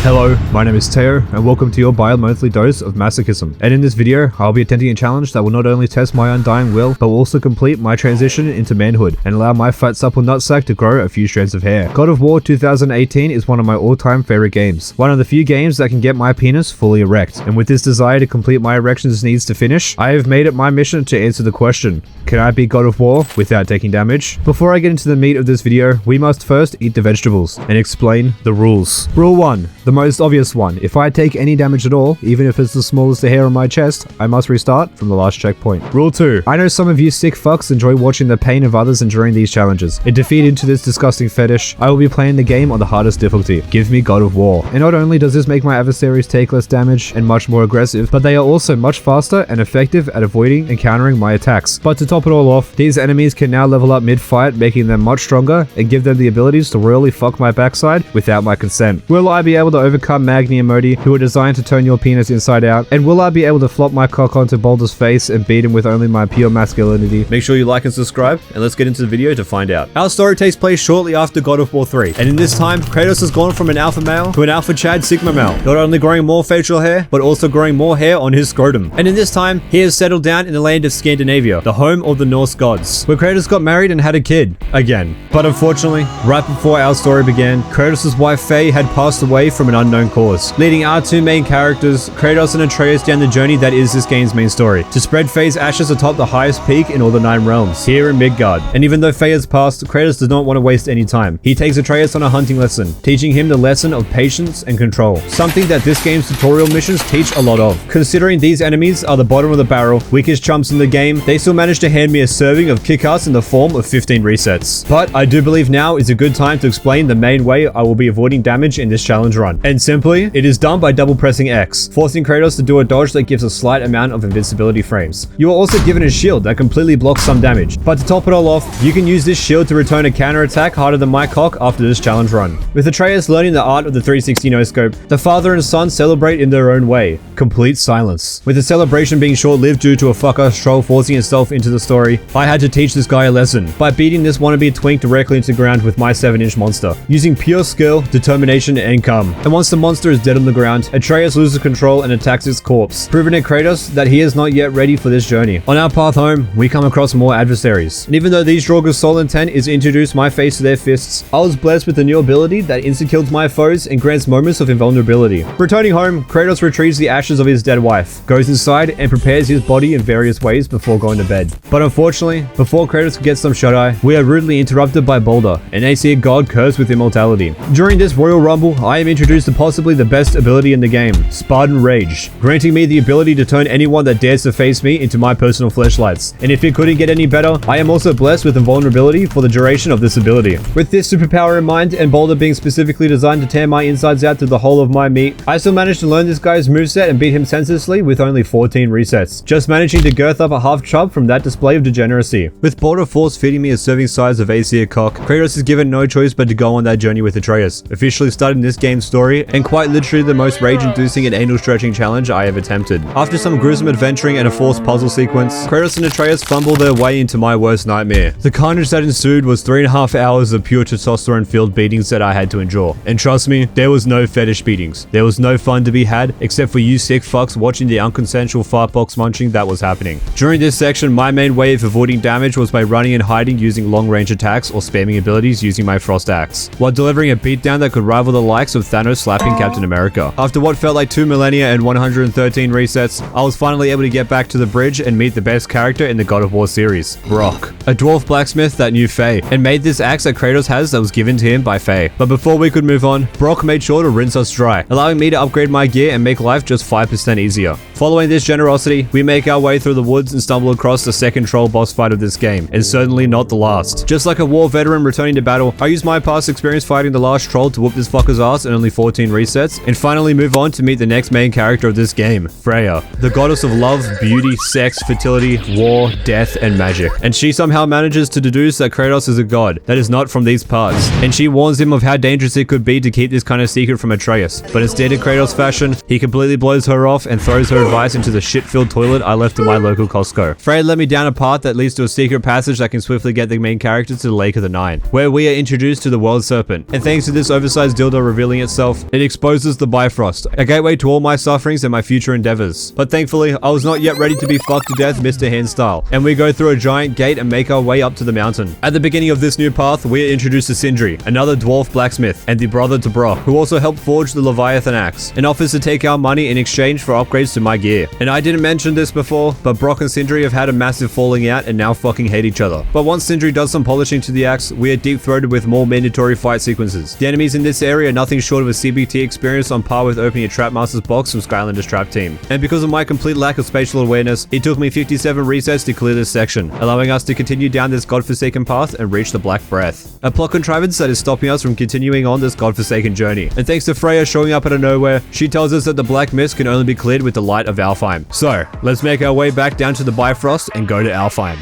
Hello, my name is Teo, and welcome to your bi-monthly dose of masochism. And in this video, I'll be attempting a challenge that will not only test my undying will, but will also complete my transition into manhood, and allow my fat supple nutsack to grow a few strands of hair. God of War 2018 is one of my all-time favorite games. One of the few games that can get my penis fully erect. And with this desire to complete my erections needs to finish, I have made it my mission to answer the question, can I beat God of War without taking damage? Before I get into the meat of this video, we must first eat the vegetables, and explain the rules. Rule 1. The most obvious one. If I take any damage at all, even if it's the smallest hair on my chest, I must restart from the last checkpoint. Rule 2. I know some of you sick fucks enjoy watching the pain of others enduring these challenges. In defeat into this disgusting fetish, I will be playing the game on the hardest difficulty. Give me God of War. And not only does this make my adversaries take less damage and much more aggressive, but they are also much faster and effective at avoiding and countering my attacks. But to top it all off, these enemies can now level up mid-fight, making them much stronger and give them the abilities to royally fuck my backside without my consent. Will I be able to overcome Magni and Modi, who are designed to turn your penis inside out? And will I be able to flop my cock onto Baldur's face and beat him with only my pure masculinity? Make sure you like and subscribe, and let's get into the video to find out. Our story takes place shortly after God of War 3, and in this time, Kratos has gone from an alpha male to an alpha Chad Sigma male, not only growing more facial hair, but also growing more hair on his scrotum. And in this time, he has settled down in the land of Scandinavia, the home of the Norse gods, where Kratos got married and had a kid. Again. But unfortunately, right before our story began, Kratos' wife Faye had passed away from an unknown cause, leading our two main characters, Kratos and Atreus, down the journey that is this game's main story, to spread Faye's ashes atop the highest peak in all the 9 realms, here in Midgard. And even though Faye has passed, Kratos does not want to waste any time. He takes Atreus on a hunting lesson, teaching him the lesson of patience and control, something that this game's tutorial missions teach a lot of. Considering these enemies are the bottom of the barrel, weakest chumps in the game, they still managed to hand me a serving of kick-ass in the form of 15 resets. But I do believe now is a good time to explain the main way I will be avoiding damage in this challenge run. And simply, it is done by double pressing X, forcing Kratos to do a dodge that gives a slight amount of invincibility frames. You are also given a shield that completely blocks some damage. But to top it all off, you can use this shield to return a counter attack harder than my cock after this challenge run. With Atreus learning the art of the 360 no-scope, the father and son celebrate in their own way. Complete silence. With the celebration being short-lived due to a fuck-ass troll forcing itself into the story, I had to teach this guy a lesson by beating this wannabe twink directly into the ground with my 7-inch monster, using pure skill, determination, and cum. And once the monster is dead on the ground, Atreus loses control and attacks its corpse, proving to Kratos that he is not yet ready for this journey. On our path home, we come across more adversaries, and even though these Draugr's sole intent is to introduce my face to their fists, I was blessed with a new ability that insta-kills my foes and grants moments of invulnerability. Returning home, Kratos retrieves the ashes of his dead wife, goes inside, and prepares his body in various ways before going to bed. But unfortunately, before Kratos gets some shut-eye, we are rudely interrupted by Baldur, an Aesir god cursed with immortality. During this Royal Rumble, I am introduced to possibly the best ability in the game, Spartan Rage, granting me the ability to turn anyone that dares to face me into my personal fleshlights. And if it couldn't get any better, I am also blessed with invulnerability for the duration of this ability. With this superpower in mind, and Baldur being specifically designed to tear my insides out through the whole of my meat, I still managed to learn this guy's moveset and beat him senselessly with only 14 resets, just managing to girth up a half chub from that display of degeneracy. With Baldur force feeding me a serving size of Aesir cock, Kratos is given no choice but to go on that journey with Atreus, officially starting this game's story, and quite literally the most rage-inducing and anal-stretching challenge I have attempted. After some gruesome adventuring and a forced puzzle sequence, Kratos and Atreus fumble their way into my worst nightmare. The carnage that ensued was 3.5 hours of pure testosterone-filled beatings that I had to endure. And trust me, there was no fetish beatings. There was no fun to be had, except for you sick fucks watching the unconsensual fartbox munching that was happening. During this section, my main way of avoiding damage was by running and hiding using long-range attacks or spamming abilities using my frost axe, while delivering a beatdown that could rival the likes of Thanos slapping Captain America. After what felt like 2 millennia and 113 resets, I was finally able to get back to the bridge and meet the best character in the God of War series, Brok, a dwarf blacksmith that knew Faye, and made this axe that Kratos has that was given to him by Faye. But before we could move on, Brok made sure to rinse us dry, allowing me to upgrade my gear and make life just 5% easier. Following this generosity, we make our way through the woods and stumble across the second troll boss fight of this game, and certainly not the last. Just like a war veteran returning to battle, I used my past experience fighting the last troll to whoop this fucker's ass in only 14 resets, and finally move on to meet the next main character of this game, Freya, the goddess of love, beauty, sex, fertility, war, death, and magic. And she somehow manages to deduce that Kratos is a god that is not from these parts, and she warns him of how dangerous it could be to keep this kind of secret from Atreus. But instead, in Kratos fashion, he completely blows her off and throws her advice into the shit-filled toilet I left in my local Costco. Freya led me down a path that leads to a secret passage that can swiftly get the main character to the Lake of the Nine, where we are introduced to the World Serpent. And thanks to this oversized dildo revealing itself, itself, it exposes the Bifrost, a gateway to all my sufferings and my future endeavors. But thankfully, I was not yet ready to be fucked to death Mr. Hand style, and we go through a giant gate and make our way up to the mountain. At the beginning of this new path, we are introduced to Sindri, another dwarf blacksmith, and the brother to Brock, who also helped forge the Leviathan axe, and offers to take our money in exchange for upgrades to my gear. And I didn't mention this before, but Brock and Sindri have had a massive falling out and now fucking hate each other. But once Sindri does some polishing to the axe, we are deep-throated with more mandatory fight sequences. The enemies in this area are nothing short of a CBT experience on par with opening a Trapmaster's box from Skylander's Trap Team. And because of my complete lack of spatial awareness, it took me 57 resets to clear this section, allowing us to continue down this godforsaken path and reach the Black Breath. A plot contrivance that is stopping us from continuing on this godforsaken journey. And thanks to Freya showing up out of nowhere, she tells us that the Black Mist can only be cleared with the light of Alfheim. So, let's make our way back down to the Bifrost and go to Alfheim.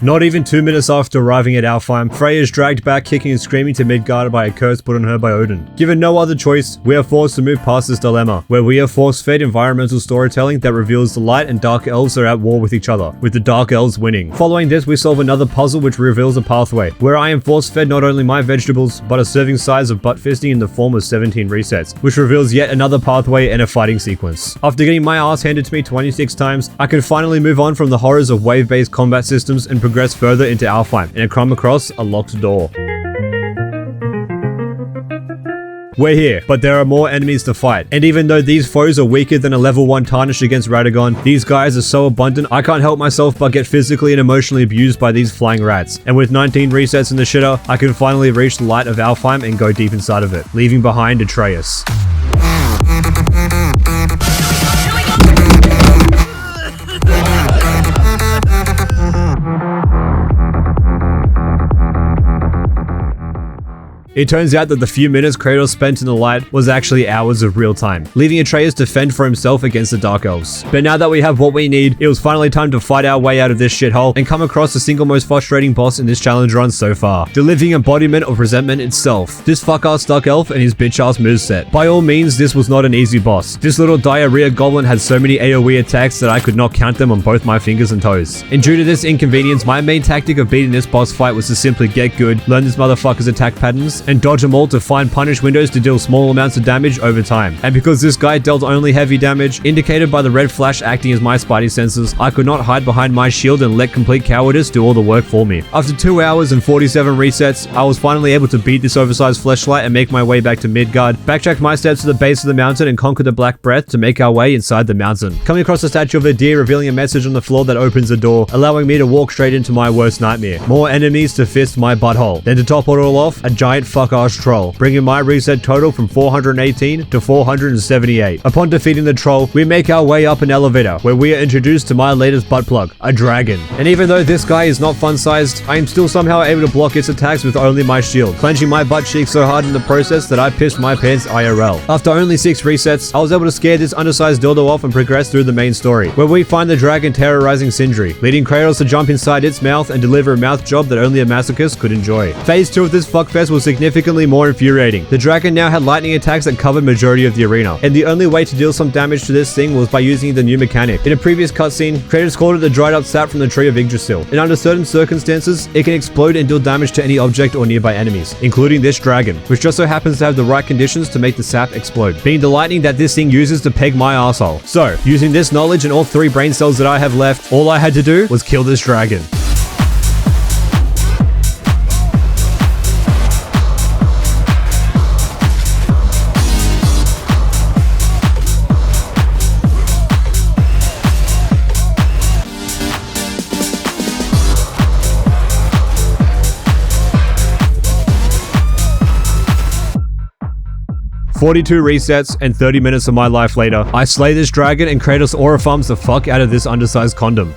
Not even 2 minutes after arriving at Alfheim, Freya is dragged back kicking and screaming to Midgard by a curse put on her by Odin. Given no other choice, we are forced to move past this dilemma, where we are force-fed environmental storytelling that reveals the light and dark elves are at war with each other, with the dark elves winning. Following this, we solve another puzzle which reveals a pathway, where I am force-fed not only my vegetables, but a serving size of butt fisting in the form of 17 resets, which reveals yet another pathway and a fighting sequence. After getting my ass handed to me 26 times, I can finally move on from the horrors of wave-based combat systems and progress further into Alfheim and come across a locked door. We're here, but there are more enemies to fight, and even though these foes are weaker than a level 1 Tarnish against Radagon, these guys are so abundant I can't help myself but get physically and emotionally abused by these flying rats. And with 19 resets in the shitter, I can finally reach the light of Alfheim and go deep inside of it, leaving behind Atreus. It turns out that the few minutes Kratos spent in the light was actually hours of real time, leaving Atreus to fend for himself against the Dark Elves. But now that we have what we need, it was finally time to fight our way out of this shithole and come across the single most frustrating boss in this challenge run so far, the living embodiment of resentment itself, this fuck-ass Dark Elf and his bitch-ass moveset. By all means, this was not an easy boss. This little diarrhea goblin had so many AoE attacks that I could not count them on both my fingers and toes. And due to this inconvenience, my main tactic of beating this boss fight was to simply get good, learn this motherfucker's attack patterns, and dodge them all to find punish windows to deal small amounts of damage over time. And because this guy dealt only heavy damage, indicated by the red flash acting as my spidey senses, I could not hide behind my shield and let complete cowardice do all the work for me. After 2 hours and 47 resets, I was finally able to beat this oversized fleshlight and make my way back to Midgard, backtrack my steps to the base of the mountain and conquer the Black Breath to make our way inside the mountain. Coming across a statue of a deer revealing a message on the floor that opens a door, allowing me to walk straight into my worst nightmare. More enemies to fist my butthole. Then to top it all off, a giant fuck-ass troll, bringing my reset total from 418 to 478. Upon defeating the troll, we make our way up an elevator, where we are introduced to my latest butt plug, a dragon. And even though this guy is not fun-sized, I am still somehow able to block its attacks with only my shield, clenching my butt cheek so hard in the process that I pissed my pants IRL. After only 6 resets, I was able to scare this undersized dildo off and progress through the main story, where we find the dragon terrorizing Sindri, leading Kratos to jump inside its mouth and deliver a mouth job that only a masochist could enjoy. Phase 2 of this fuckfest was significantly more infuriating. The dragon now had lightning attacks that covered majority of the arena, and the only way to deal some damage to this thing was by using the new mechanic. In a previous cutscene, Kratos called it the dried up sap from the tree of Yggdrasil, and under certain circumstances, it can explode and deal damage to any object or nearby enemies, including this dragon, which just so happens to have the right conditions to make the sap explode, being the lightning that this thing uses to peg my asshole. So, using this knowledge and all 3 brain cells that I have left, all I had to do was kill this dragon. "42 resets and 30 minutes of my life later, I slay this dragon and Kratos aura farms the fuck out of this undersized condom.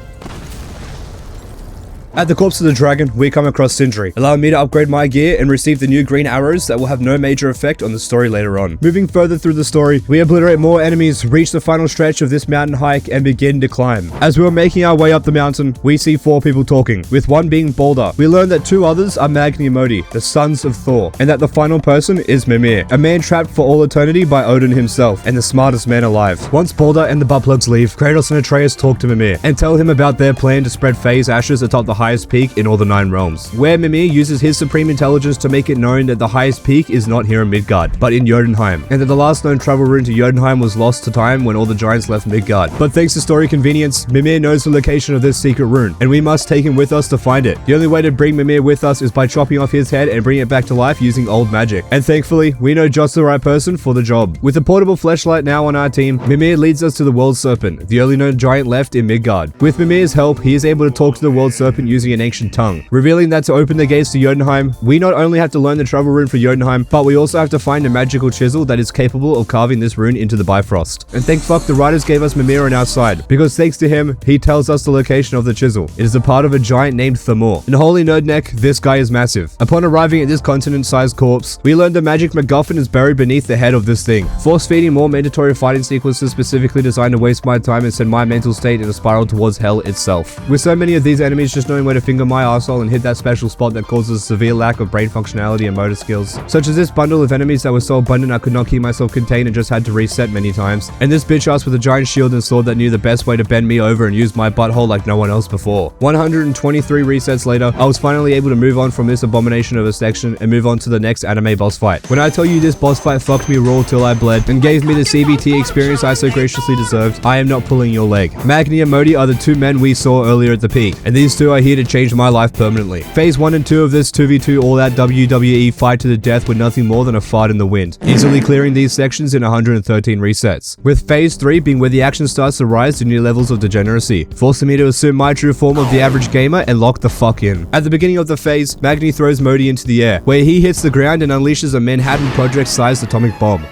At the corpse of the dragon, we come across Sindri, allowing me to upgrade my gear and receive the new green arrows that will have no major effect on the story later on. Moving further through the story, we obliterate more enemies, reach the final stretch of this mountain hike, and begin to climb. As we were making our way up the mountain, we see 4 people talking, with one being Baldur. We learn that 2 others are Magni and Modi, the sons of Thor, and that the final person is Mimir, a man trapped for all eternity by Odin himself, and the smartest man alive. Once Baldur and the butt plugs leave, Kratos and Atreus talk to Mimir, and tell him about their plan to spread Faye's ashes atop the highest peak in all the 9 realms, where Mimir uses his supreme intelligence to make it known that the highest peak is not here in Midgard, but in Jotunheim, and that the last known travel route to Jotunheim was lost to time when all the giants left Midgard. But thanks to story convenience, Mimir knows the location of this secret rune, and we must take him with us to find it. The only way to bring Mimir with us is by chopping off his head and bringing it back to life using old magic. And thankfully, we know just the right person for the job. With a portable fleshlight now on our team, Mimir leads us to the World Serpent, the only known giant left in Midgard. With Mimir's help, he is able to talk to the World Serpent using an ancient tongue, revealing that to open the gates to Jotunheim, we not only have to learn the travel rune for Jotunheim, but we also have to find a magical chisel that is capable of carving this rune into the Bifrost. And thank fuck the writers gave us Mimir on our side, because thanks to him, he tells us the location of the chisel. It is a part of a giant named Thamor. In Holy Nerd Neck, this guy is massive. Upon arriving at this continent-sized corpse, we learn the magic MacGuffin is buried beneath the head of this thing, force-feeding more mandatory fighting sequences specifically designed to waste my time and send my mental state in a spiral towards hell itself. With so many of these enemies, just knowing where to finger my arsehole and hit that special spot that causes a severe lack of brain functionality and motor skills. Such as this bundle of enemies that was so abundant I could not keep myself contained and just had to reset many times. And this bitch ass with a giant shield and sword that knew the best way to bend me over and use my butthole like no one else before. 123 resets later, I was finally able to move on from this abomination of a section and move on to the next anime boss fight. When I tell you this boss fight fucked me raw till I bled and gave me the CBT experience I so graciously deserved, I am not pulling your leg. Magni and Modi are the 2 men we saw earlier at the peak, and these 2 are here to change my life permanently. Phase 1 and 2 of this 2v2 all-out WWE fight to the death were nothing more than a fart in the wind, easily clearing these sections in 113 resets, with phase 3 being where the action starts to rise to new levels of degeneracy, forcing me to assume my true form of the average gamer and lock the fuck in. At the beginning of the phase, Magni throws Modi into the air, where he hits the ground and unleashes a Manhattan Project-sized atomic bomb,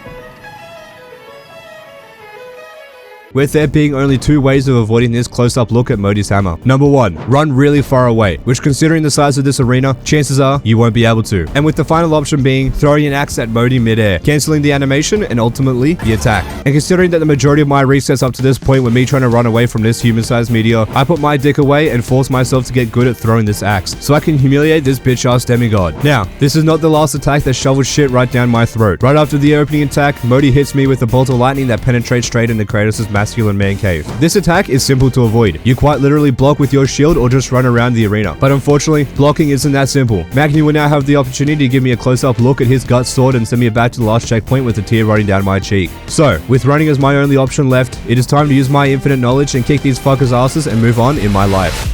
with there being only 2 ways of avoiding this close-up look at Modi's hammer. Number 1, run really far away, which considering the size of this arena, chances are you won't be able to. And with the final option being throwing an axe at Modi mid-air, cancelling the animation and ultimately the attack. And considering that the majority of my resets up to this point were me trying to run away from this human-sized meteor, I put my dick away and forced myself to get good at throwing this axe, so I can humiliate this bitch-ass demigod. Now, this is not the last attack that shovels shit right down my throat. Right after the opening attack, Modi hits me with a bolt of lightning that penetrates straight into Kratos' masculine man cave. This attack is simple to avoid. You quite literally block with your shield or just run around the arena. But unfortunately, blocking isn't that simple. Magni will now have the opportunity to give me a close-up look at his gut sword and send me back to the last checkpoint with a tear running down my cheek. So, with running as my only option left, it is time to use my infinite knowledge and kick these fuckers' asses and move on in my life.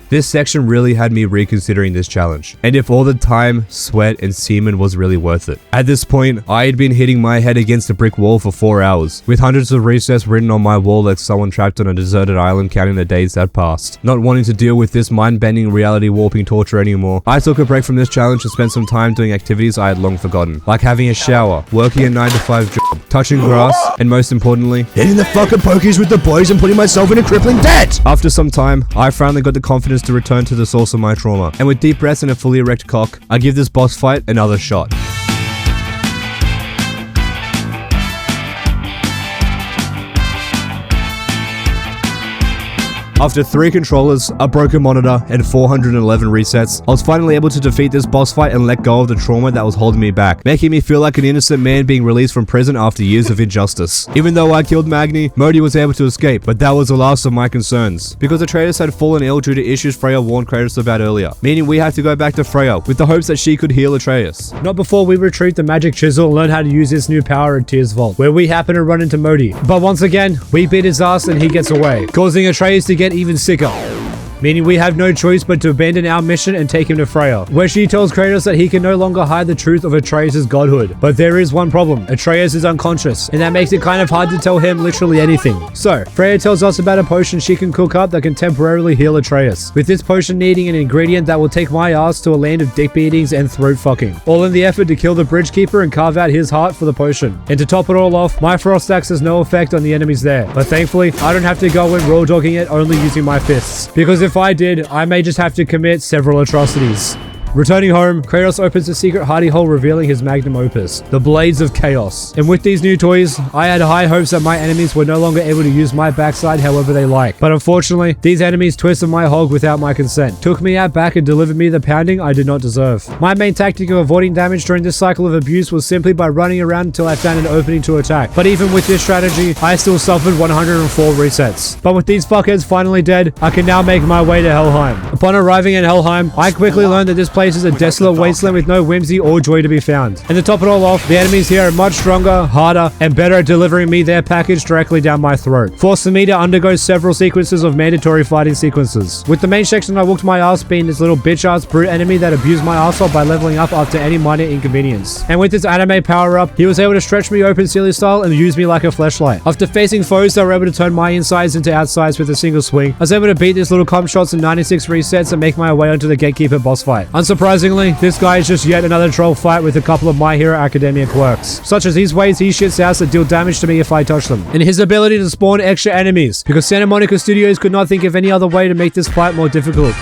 This section really had me reconsidering this challenge, and if all the time, sweat, and semen was really worth it. At this point, I had been hitting my head against a brick wall for 4 hours, with hundreds of resets written on my wall like someone trapped on a deserted island counting the days that passed. Not wanting to deal with this mind-bending, reality-warping torture anymore, I took a break from this challenge to spend some time doing activities I had long forgotten, like having a shower, working a 9-to-5 job, touching grass, and most importantly, hitting the fucking pokies with the boys and putting myself in a crippling debt! After some time, I finally got the confidence to return to the source of my trauma, and with deep breaths and a fully erect cock, I give this boss fight another shot. After 3 controllers, a broken monitor, and 411 resets, I was finally able to defeat this boss fight and let go of the trauma that was holding me back, making me feel like an innocent man being released from prison after years of injustice. Even though I killed Magni, Modi was able to escape, but that was the last of my concerns, because Atreus had fallen ill due to issues Freya warned Kratos about earlier, meaning we had to go back to Freya with the hopes that she could heal Atreus. Not before we retrieve the magic chisel and learn how to use this new power at Tyr's Vault, where we happen to run into Modi. But once again, we beat his ass and he gets away, causing Atreus to get even sicker. meaning we have no choice but to abandon our mission and take him to Freya, where she tells Kratos that he can no longer hide the truth of Atreus' godhood. But there is one problem. Atreus is unconscious, and that makes it kind of hard to tell him literally anything. So, Freya tells us about a potion she can cook up that can temporarily heal Atreus, with this potion needing an ingredient that will take my ass to a land of dick beatings and throat fucking, all in the effort to kill the bridge keeper and carve out his heart for the potion. And to top it all off, my frost axe has no effect on the enemies there, but thankfully I don't have to go in raw dogging it only using my fists, because if I did, I may just have to commit several atrocities. Returning home, Kratos opens a secret hidey hole revealing his magnum opus, the Blades of Chaos. And with these new toys, I had high hopes that my enemies were no longer able to use my backside however they like. But unfortunately, these enemies twisted my hog without my consent, took me out back and delivered me the pounding I did not deserve. My main tactic of avoiding damage during this cycle of abuse was simply by running around until I found an opening to attack. But even with this strategy, I still suffered 104 resets. But with these fuckheads finally dead, I can now make my way to Helheim. Upon arriving in Helheim, I quickly learned that this place is a desolate wasteland with no whimsy or joy to be found. And to top it all off, the enemies here are much stronger, harder, and better at delivering me their package directly down my throat, forcing me to undergo several sequences of mandatory fighting sequences. With the main section I whooped my ass being this little bitch-ass brute enemy that abused my arsehole by leveling up after any minor inconvenience. And with his anime power-up, he was able to stretch me open silly style and use me like a fleshlight. After facing foes that were able to turn my insides into outsides with a single swing, I was able to beat this little comp shots in 96 resets and make my way onto the Gatekeeper boss fight. Unsurprisingly, this guy is just yet another troll fight with a couple of My Hero Academia quirks, such as these ways he shits out that deal damage to me if I touch them, and his ability to spawn extra enemies, because Santa Monica Studios could not think of any other way to make this fight more difficult.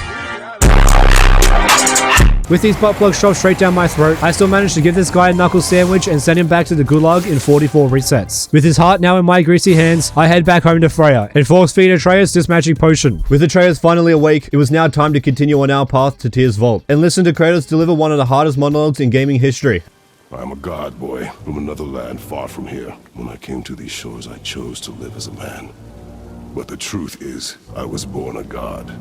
With these butt plugs shoved straight down my throat, I still managed to give this guy a knuckle sandwich and send him back to the gulag in 44 resets. With his heart now in my greasy hands, I head back home to Freya and force feed Atreus this magic potion. With Atreus finally awake, it was now time to continue on our path to Tyr's Vault and listen to Kratos deliver one of the hardest monologues in gaming history. I'm a god boy from another land far from here. When I came to these shores, I chose to live as a man. But the truth is, I was born a god.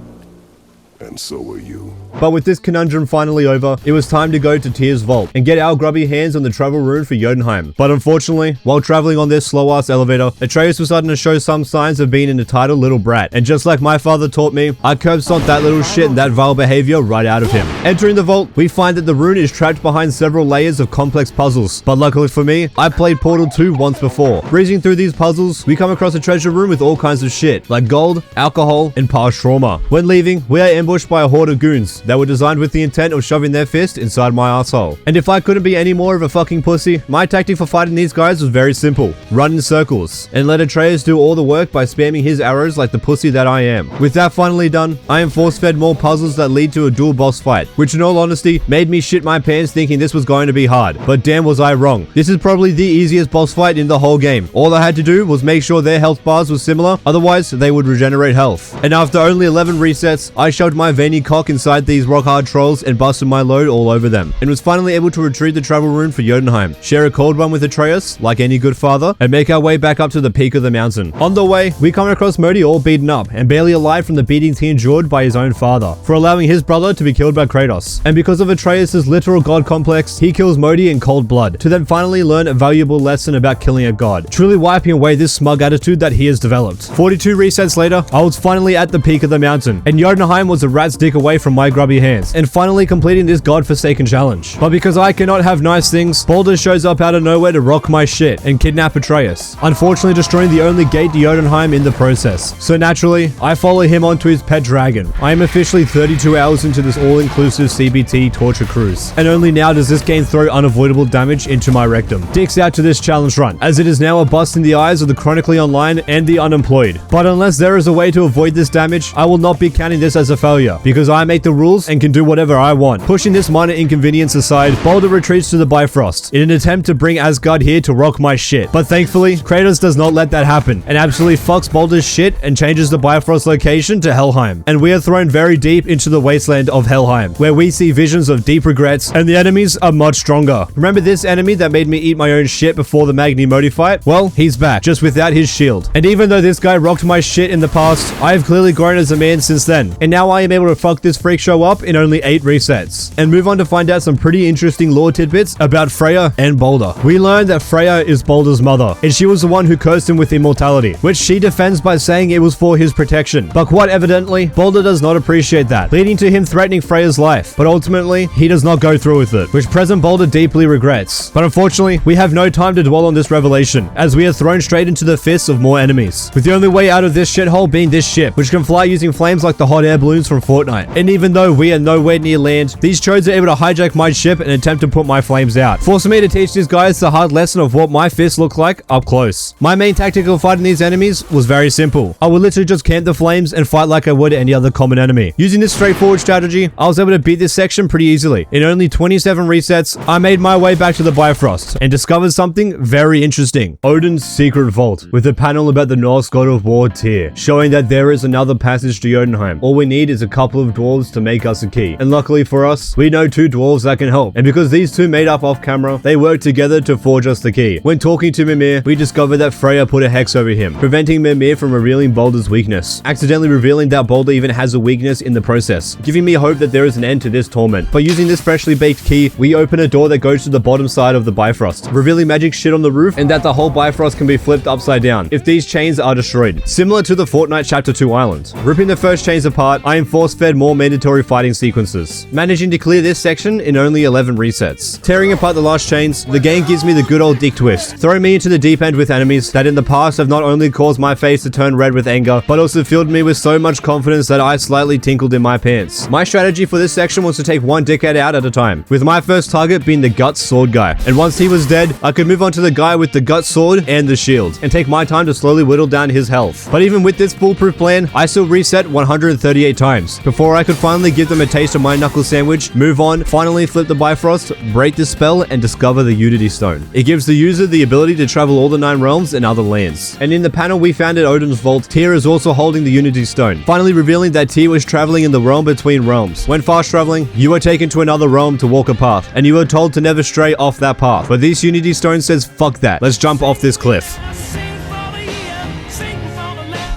And so were you. But with this conundrum finally over, it was time to go to Tyr's Vault and get our grubby hands on the travel rune for Jotunheim. But unfortunately, while traveling on this slow-ass elevator, Atreus was starting to show some signs of being an entitled little brat. And just like my father taught me, I curb stomped that little shit and that vile behavior right out of him. Entering the vault, we find that the rune is trapped behind several layers of complex puzzles. But luckily for me, I played Portal 2 once before. Breezing through these puzzles, we come across a treasure room with all kinds of shit, like gold, alcohol, and past trauma. When leaving, we are ambushed by a horde of goons that were designed with the intent of shoving their fist inside my asshole. And if I couldn't be any more of a fucking pussy, my tactic for fighting these guys was very simple. Run in circles, and let Atreus do all the work by spamming his arrows like the pussy that I am. With that finally done, I am force-fed more puzzles that lead to a dual boss fight, which in all honesty, made me shit my pants thinking this was going to be hard. But damn was I wrong. This is probably the easiest boss fight in the whole game. All I had to do was make sure their health bars were similar, otherwise they would regenerate health. And after only 11 resets, I shoved my veiny cock inside these rock hard trolls and busted my load all over them, and was finally able to retrieve the travel rune for Jotunheim, share a cold one with Atreus, like any good father, and make our way back up to the peak of the mountain. On the way, we come across Modi all beaten up and barely alive from the beatings he endured by his own father, for allowing his brother to be killed by Kratos. And because of Atreus' literal god complex, he kills Modi in cold blood, to then finally learn a valuable lesson about killing a god, truly wiping away this smug attitude that he has developed. 42 resets later, I was finally at the peak of the mountain, and Jotunheim was a rat's dick away from my grubby hands, and finally completing this godforsaken challenge. But because I cannot have nice things, Baldur shows up out of nowhere to rock my shit and kidnap Atreus, unfortunately destroying the only gate to Jotunheim in the process. So naturally, I follow him onto his pet dragon. I am officially 32 hours into this all-inclusive CBT torture cruise, and only now does this game throw unavoidable damage into my rectum. Dicks out to this challenge run, as it is now a bust in the eyes of the chronically online and the unemployed. But unless there is a way to avoid this damage, I will not be counting this as a failure, because I make the rules and can do whatever I want. Pushing this minor inconvenience aside, Baldur retreats to the Bifrost in an attempt to bring Asgard here to rock my shit. But thankfully, Kratos does not let that happen and absolutely fucks Baldur's shit and changes the Bifrost location to Helheim. And we are thrown very deep into the wasteland of Helheim, where we see visions of deep regrets and the enemies are much stronger. Remember this enemy that made me eat my own shit before the Magni and Modi fight? Well, he's back, just without his shield. And even though this guy rocked my shit in the past, I have clearly grown as a man since then. And now I am able to fuck this freak show up in only 8 resets. And move on to find out some pretty interesting lore tidbits about Freya and Baldur. We learned that Freya is Baldur's mother, and she was the one who cursed him with immortality, which she defends by saying it was for his protection. But quite evidently, Baldur does not appreciate that, leading to him threatening Freya's life. But ultimately, he does not go through with it, which present Baldur deeply regrets. But unfortunately, we have no time to dwell on this revelation, as we are thrown straight into the fists of more enemies, with the only way out of this shithole being this ship, which can fly using flames like the hot air balloons from Fortnite. And even though we are nowhere near land, these chodes are able to hijack my ship and attempt to put my flames out, forcing me to teach these guys the hard lesson of what my fists look like up close. My main tactic of fighting these enemies was very simple. I would literally just camp the flames and fight like I would any other common enemy. Using this straightforward strategy, I was able to beat this section pretty easily. In only 27 resets, I made my way back to the Bifrost and discovered something very interesting. Odin's secret vault, with a panel about the Norse god of war Tyr, showing that there is another passage to Jotunheim. All we need is a couple of dwarves to make us a key. And luckily for us, we know 2 dwarves that can help. And because these 2 made up off camera, they worked together to forge us the key. When talking to Mimir, we discovered that Freya put a hex over him, preventing Mimir from revealing Baldur's weakness, accidentally revealing that Baldur even has a weakness in the process, giving me hope that there is an end to this torment. By using this freshly baked key, we open a door that goes to the bottom side of the Bifrost, revealing magic shit on the roof and that the whole Bifrost can be flipped upside down if these chains are destroyed, similar to the Fortnite Chapter 2 island. Ripping the first chains apart, I am force-fed more mandatory fighting sequences, managing to clear this section in only 11 resets. Tearing apart the last chains, the game gives me the good old dick twist, throwing me into the deep end with enemies that in the past have not only caused my face to turn red with anger, but also filled me with so much confidence that I slightly tinkled in my pants. My strategy for this section was to take one dickhead out at a time, with my first target being the Guts sword guy. And once he was dead, I could move on to the guy with the Guts sword and the shield, and take my time to slowly whittle down his health. But even with this foolproof plan, I still reset 138 times, before I could finally give them a taste of my knuckle sandwich, move on, finally flip the Bifrost, break the spell, and discover the Unity Stone. It gives the user the ability to travel all the 9 realms and other lands. And in the panel we found at Odin's vault, Tyr is also holding the Unity Stone, finally revealing that Tyr was traveling in the realm between realms. When fast traveling, you are taken to another realm to walk a path, and you are told to never stray off that path. But this Unity Stone says, fuck that, let's jump off this cliff.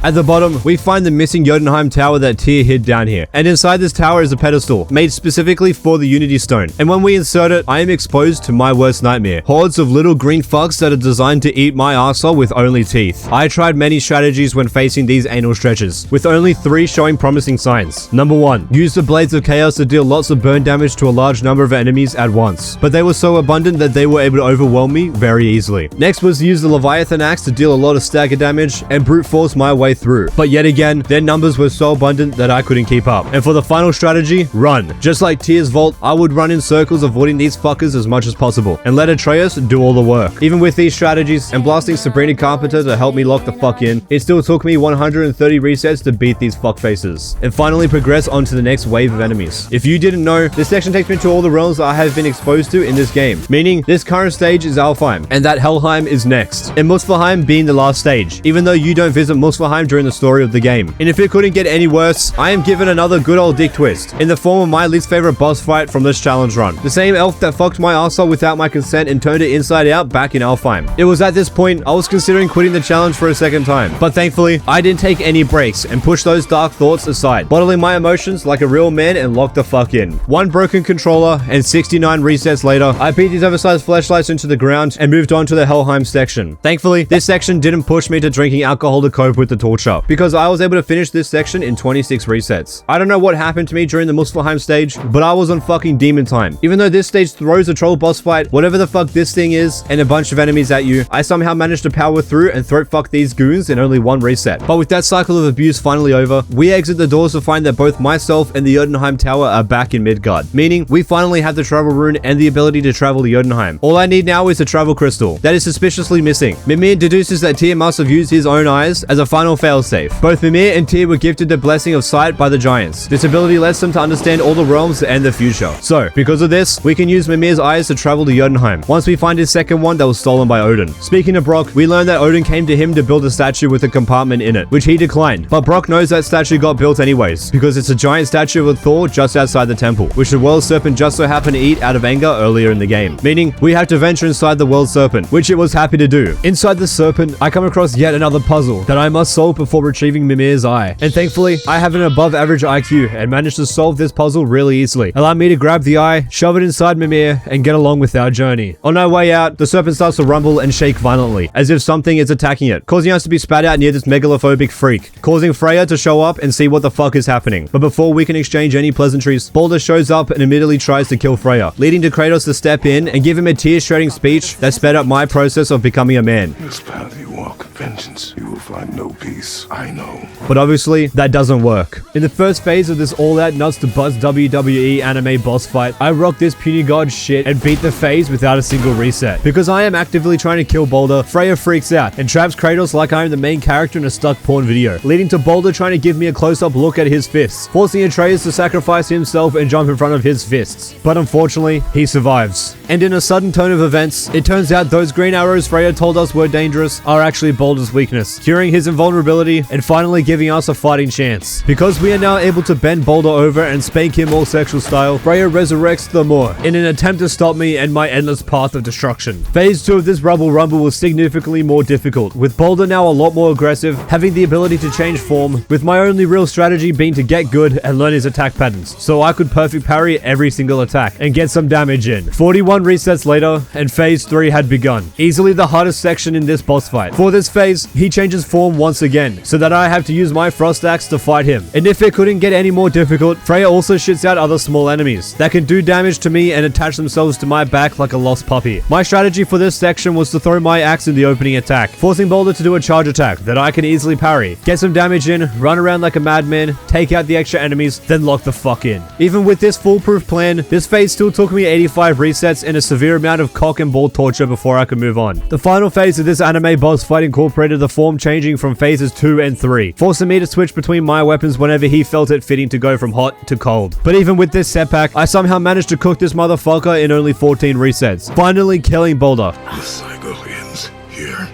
At the bottom, we find the missing Jotunheim tower that Tyr hid down here. And inside this tower is a pedestal, made specifically for the Unity Stone. And when we insert it, I am exposed to my worst nightmare. Hordes of little green fucks that are designed to eat my arsehole with only teeth. I tried many strategies when facing these anal stretches, with only 3 showing promising signs. Number 1, use the Blades of Chaos to deal lots of burn damage to a large number of enemies at once. But they were so abundant that they were able to overwhelm me very easily. Next was use the Leviathan Axe to deal a lot of stagger damage and brute force my way through. But yet again, their numbers were so abundant that I couldn't keep up. And for the final strategy, run. Just like Tyr's vault, I would run in circles avoiding these fuckers as much as possible, and let Atreus do all the work. Even with these strategies, and blasting Sabrina Carpenter to help me lock the fuck in, it still took me 130 resets to beat these fuckfaces, and finally progress on to the next wave of enemies. If you didn't know, this section takes me to all the realms that I have been exposed to in this game, meaning this current stage is Alfheim, and that Helheim is next, and Muspelheim being the last stage, even though you don't visit Muspelheim during the story of the game. And if it couldn't get any worse, I am given another good old dick twist, in the form of my least favorite boss fight from this challenge run. The same elf that fucked my arsehole without my consent and turned it inside out back in Alfheim. It was at this point, I was considering quitting the challenge for a second time, but thankfully, I didn't take any breaks and pushed those dark thoughts aside, bottling my emotions like a real man and locked the fuck in. One broken controller and 69 resets later, I beat these oversized fleshlights into the ground and moved on to the Helheim section. Thankfully, this section didn't push me to drinking alcohol to cope with the torture, because I was able to finish this section in 26 resets. I don't know what happened to me during the Muspelheim stage, but I was on fucking demon time. Even though this stage throws a troll boss fight, whatever the fuck this thing is, and a bunch of enemies at you, I somehow managed to power through and throat fuck these goons in only one reset. But with that cycle of abuse finally over, we exit the doors to find that both myself and the Jotunheim tower are back in Midgard, meaning we finally have the travel rune and the ability to travel to Jotunheim. All I need now is a travel crystal that is suspiciously missing. Mimir deduces that Tyr must have used his own eyes as a final failsafe. Both Mimir and Tyr were gifted the blessing of sight by the giants. This ability lets them to understand all the realms and the future. So, because of this, we can use Mimir's eyes to travel to Jotunheim, once we find his second one that was stolen by Odin. Speaking of Brock, we learned that Odin came to him to build a statue with a compartment in it, which he declined. But Brock knows that statue got built anyways, because it's a giant statue of Thor just outside the temple, which the world serpent just so happened to eat out of anger earlier in the game, meaning we have to venture inside the world serpent, which it was happy to do. Inside the serpent, I come across yet another puzzle that I must solve world before retrieving Mimir's eye. And thankfully, I have an above average IQ and managed to solve this puzzle really easily. Allow me to grab the eye, shove it inside Mimir, and get along with our journey. On our way out, the serpent starts to rumble and shake violently, as if something is attacking it, causing us to be spat out near this megalophobic freak, causing Freya to show up and see what the fuck is happening. But before we can exchange any pleasantries, Baldur shows up and immediately tries to kill Freya, leading to Kratos to step in and give him a tear-shredding speech that sped up my process of becoming a man. This path you walk, vengeance, you will find no peace, I know. But obviously, that doesn't work. In the first phase of this all-out nuts-to-buzz WWE anime boss fight, I rock this puny god shit and beat the phase without a single reset. Because I am actively trying to kill Baldur, Freya freaks out and traps Kratos like I am the main character in a stuck porn video, leading to Baldur trying to give me a close-up look at his fists, forcing Atreus to sacrifice himself and jump in front of his fists. But unfortunately, he survives. And in a sudden turn of events, it turns out those green arrows Freya told us were dangerous are actually Baldur's weakness, curing his invulnerability and finally giving us a fighting chance. Because we are now able to bend Baldur over and spank him all sexual style, Freya resurrects the Moor in an attempt to stop me and my endless path of destruction. Phase 2 of this Rubble Rumble was significantly more difficult, with Baldur now a lot more aggressive, having the ability to change form, with my only real strategy being to get good and learn his attack patterns, so I could perfect parry every single attack and get some damage in. 41 resets later, and phase 3 had begun. Easily the hardest section in this boss fight. For this phase, he changes form once again, so that I have to use my frost axe to fight him. And if it couldn't get any more difficult, Freya also shits out other small enemies that can do damage to me and attach themselves to my back like a lost puppy. My strategy for this section was to throw my axe in the opening attack, forcing Baldur to do a charge attack that I can easily parry, get some damage in, run around like a madman, take out the extra enemies, then lock the fuck in. Even with this foolproof plan, this phase still took me 85 resets and a severe amount of cock and ball torture before I could move on. The final phase of this anime boss fight incorporated the form changing from phases 2 and 3, forcing me to switch between my weapons whenever he felt it fitting to go from hot to cold. But even with this setback, I somehow managed to cook this motherfucker in only 14 resets, finally killing Baldur. The cycle ends here.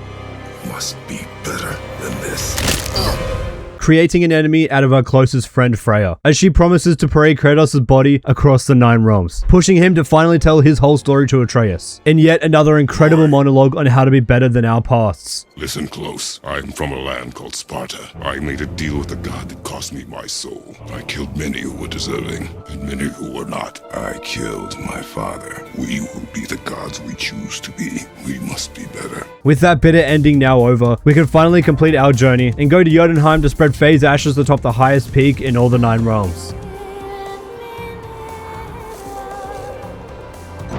Must be better than this. Creating an enemy out of our closest friend Freya, as she promises to parade Kratos' body across the 9 realms, pushing him to finally tell his whole story to Atreus. And yet another incredible monologue on how to be better than our pasts. Listen close. I'm from a land called Sparta. I made a deal with a god that cost me my soul. I killed many who were deserving, and many who were not. I killed my father. We will be the gods we choose to be. We must be better. With that bitter ending now over, we can finally complete our journey and go to Jotunheim to spread phase ashes atop the highest peak in all the 9 realms.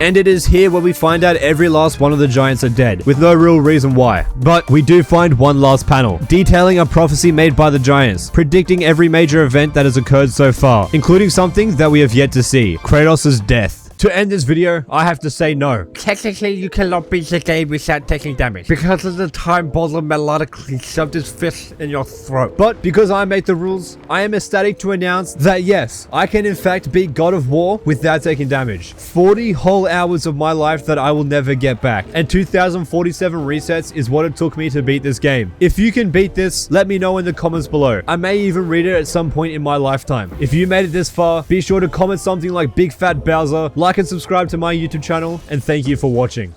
And it is here where we find out every last one of the giants are dead, with no real reason why. But we do find one last panel, detailing a prophecy made by the giants, predicting every major event that has occurred so far, including something that we have yet to see, Kratos' death. To end this video, I have to say no. Technically, you cannot beat the game without taking damage, because of the time Baldur melodically shoved his fist in your throat. But because I made the rules, I am ecstatic to announce that yes, I can in fact beat God of War without taking damage. 40 whole hours of my life that I will never get back, and 2047 resets is what it took me to beat this game. If you can beat this, let me know in the comments below. I may even read it at some point in my lifetime. If you made it this far, be sure to comment something like Big Fat Bowser, like and subscribe to my YouTube channel, and thank you for watching.